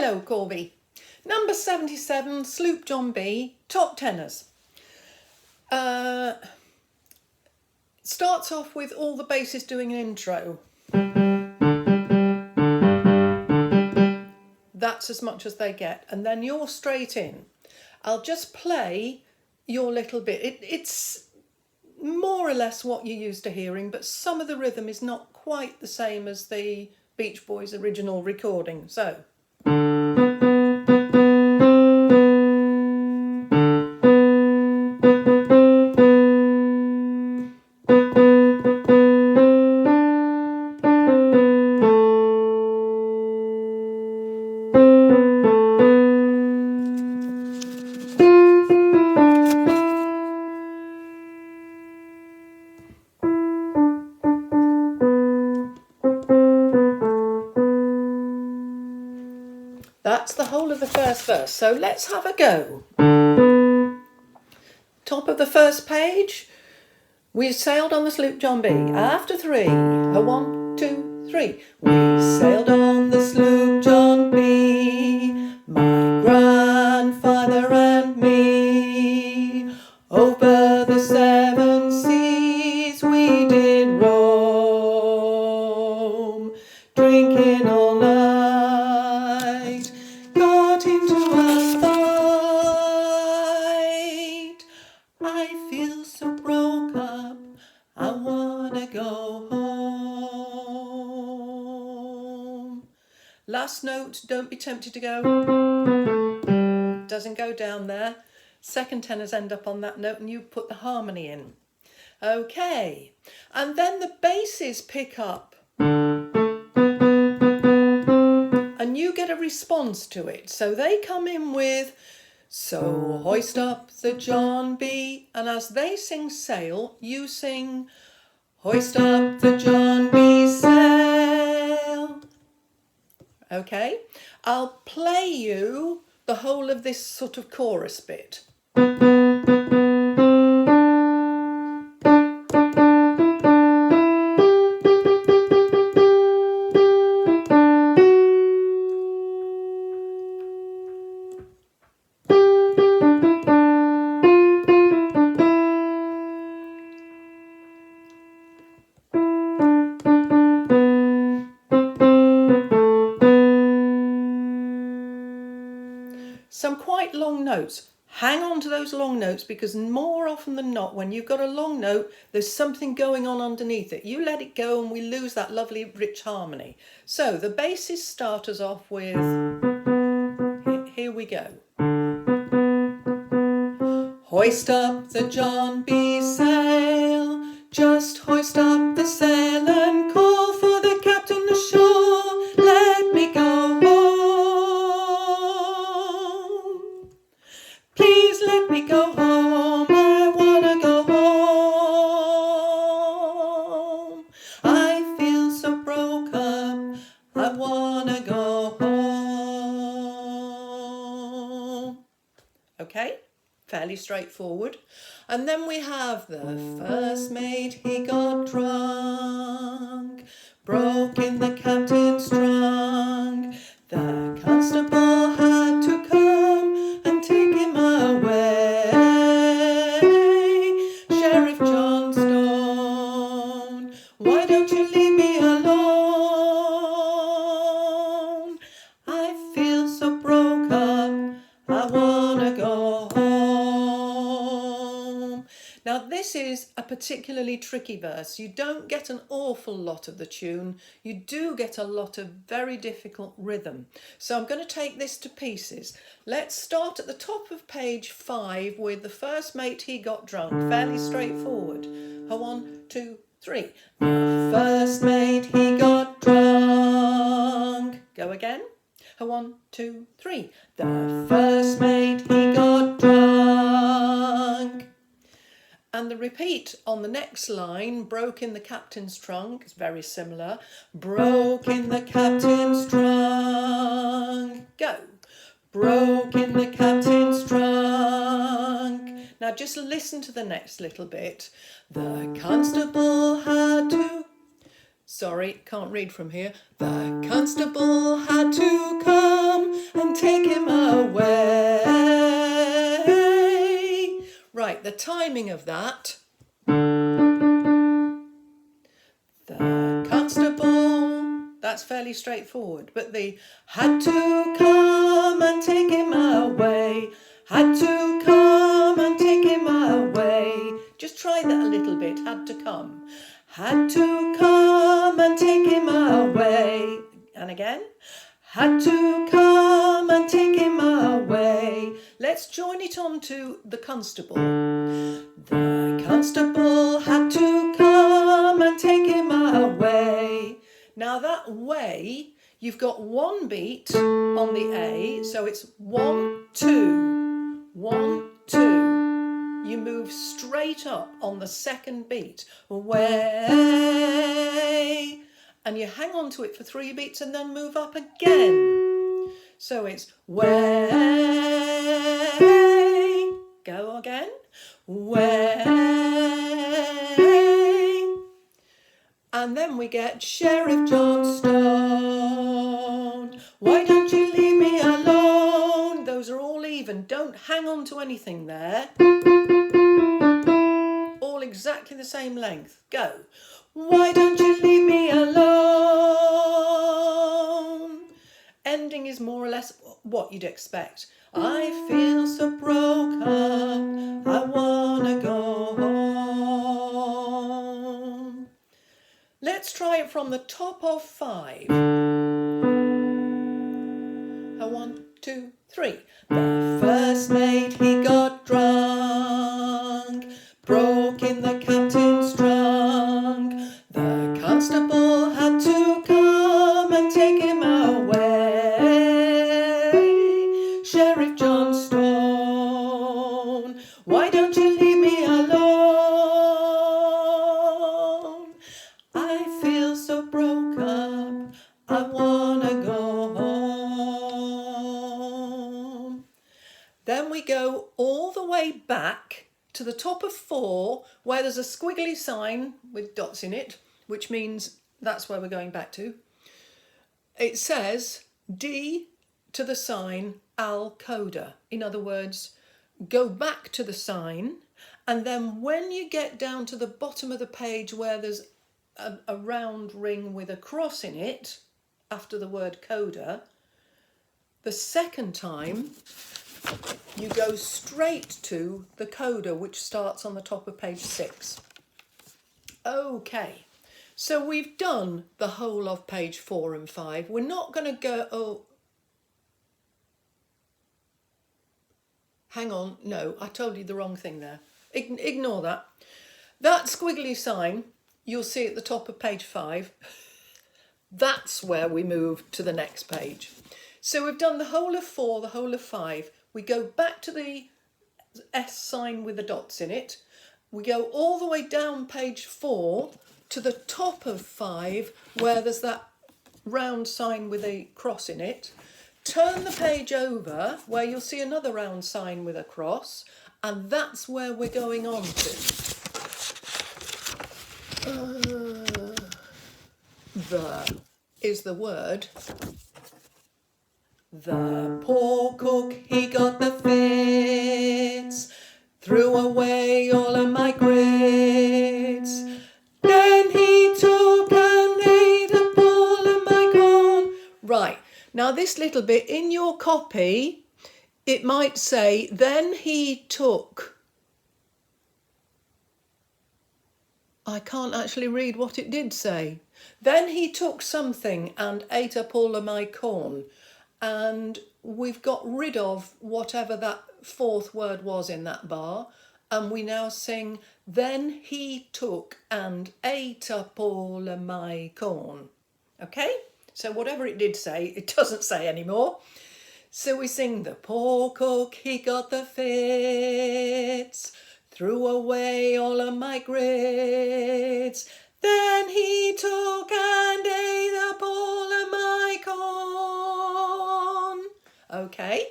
go, Corby. Number 77, Sloop John B, top tenors. Starts off with all the basses doing an intro. That's as much as they get. And then you're straight in. I'll just play your little bit. It's more or less what you're used to hearing, but some of the rhythm is not quite the same as the Beach Boys' original recording. So. That's the whole of the first verse, so let's have a go. Top of the first page, we sailed on the Sloop John B. After three, a 1, 2, 3. We sailed on the Sloop John B, my grandfather and me. Over the 7 seas we did roam, drinking all night. Got into a fight. I feel so broke up, I wanna go home. Last note, don't be tempted to go. Doesn't go down there. Second tenors end up on that note and you put the harmony in. Okay, and then the basses pick up. And you get a response to it. So they come in with, so hoist up the John B. And as they sing sail, you sing, hoist up the John B. sail. Okay, I'll play you the whole of this sort of chorus bit. Some quite long notes. Hang on to those long notes because more often than not, when you've got a long note, there's something going on underneath it. You let it go and we lose that lovely rich harmony. So the basses start us off with, here we go. Hoist up the John B. sail, just hoist up the sail and call for the captain ashore. Let me go home. Please let me go home, I wanna go home. I feel so broke up, I wanna go home. Okay, fairly straightforward. And then we have the first mate, he got drunk, broke in the captain's trunk. The constable had to come and take him away. Sheriff Johnstone, why don't you leave me alone? I feel so broke up, I wanna go home. Now this is a particularly tricky verse. You don't get an awful lot of the tune. You do get a lot of very difficult rhythm. So I'm going to take this to pieces. Let's start at the top of page 5 with the first mate, he got drunk. Fairly straightforward. A 1, 2, 3. The first mate, he got drunk. Go again. A 1, 2, 3. The first mate, he got drunk. And the repeat on the next line, broke in the captain's trunk, is very similar. Broke in the captain's trunk. Go. Broke in the captain's trunk. Now just listen to the next little bit. The constable had to... Sorry, can't read from here. The constable had to come and timing of that, the constable, that's fairly straightforward, but the had to come and take him away, had to come and take him away. Just try that a little bit, had to come. Had to come and take him away. And again, had to come and take him away. Let's join it on to the constable. The constable had to come and take him away. Now that way, you've got one beat on the A, so it's 1, 2, 1, 2. You move straight up on the second beat, way, and you hang on to it for 3 beats and then move up again. So it's way, go again, way, and then we get Sheriff Johnstone, why don't you leave me alone? Those are all even, don't hang on to anything there. All exactly the same length. Go. Why don't you leave me alone? Ending is more or less what you'd expect. I feel so broke up, I wanna go home. Let's try it from the top of 5. 1, 2, 3. The first mate, he got drunk, broke in the captain's trunk. The constable had to come and take him away. Sheriff Johnstone, why don't you leave me alone? I feel so broke up, I wanna go home. Then we go all the way back to the top of 4, where there's a squiggly sign with dots in it, which means that's where we're going back to. It says D to the sign al coda. In other words, go back to the sign, and then when you get down to the bottom of the page where there's a round ring with a cross in it, after the word coda, the second time you go straight to the coda, which starts on the top of page 6. Okay, so we've done the whole of page 4 and 5. We're not going to go, oh, hang on, no, I told you the wrong thing there. Ignore that. That squiggly sign, you'll see at the top of page 5. That's where we move to the next page. So we've done the whole of 4, the whole of 5. We go back to the S sign with the dots in it. We go all the way down page 4 to the top of 5 where there's that round sign with a cross in it. Turn the page over where you'll see another round sign with a cross, and that's where we're going on to. The is the word. The poor cook, he got the fits, threw away all of my grits. Then he took and ate up all of my corn. Right, now this little bit in your copy, it might say, then he took. I can't actually read what it did say. Then he took something and ate up all of my corn. And we've got rid of whatever that fourth word was in that bar, and we now sing, then he took and ate up all of my corn. Okay, so whatever it did say, it doesn't say anymore. So we sing, the poor cook, he got the fits, threw away all of my grits. Then he took and ate up all of my corn. Okay,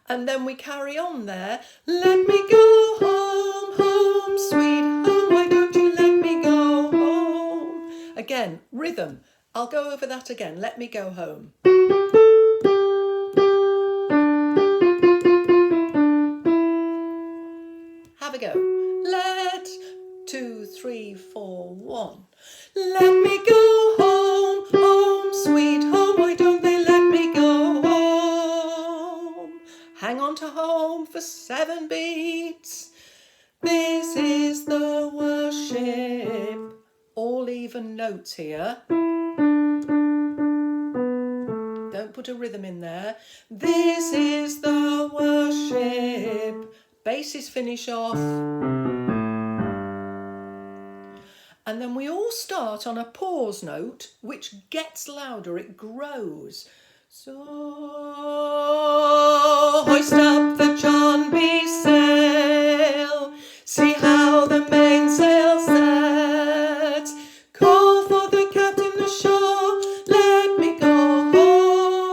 and then we carry on there. Let me go home, home, sweet home. Why don't you let me go home? Again, rhythm. I'll go over that again. Let me go home. Have a go. for 7 beats. This is the worship. All even notes here. Don't put a rhythm in there. This is the worship. Basses finish off. And then we all start on a pause note, which gets louder, it grows. So, hoist up the John B. sail, see how the mainsail sets, call for the captain ashore, let me go home.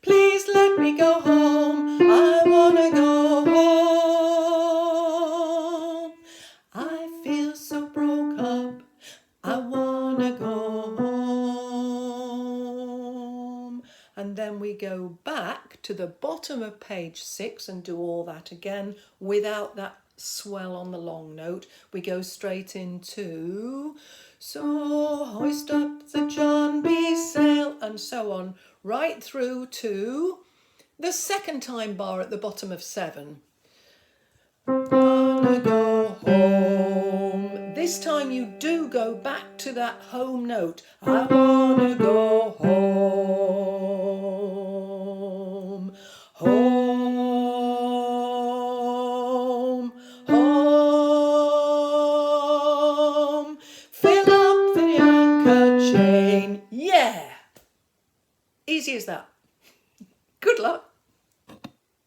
Please let me go home, I wanna go home. I feel so broke up, I wanna go home. And then we go back to the bottom of page 6 and do all that again without that swell on the long note. We go straight into so hoist up the John B. sail, and so on, right through to the second time bar at the bottom of 7. Wanna go home. This time you do go back to that home note. I wanna go home. Home. Home. Fill up the anchor chain. Yeah. Easy as that. Good luck.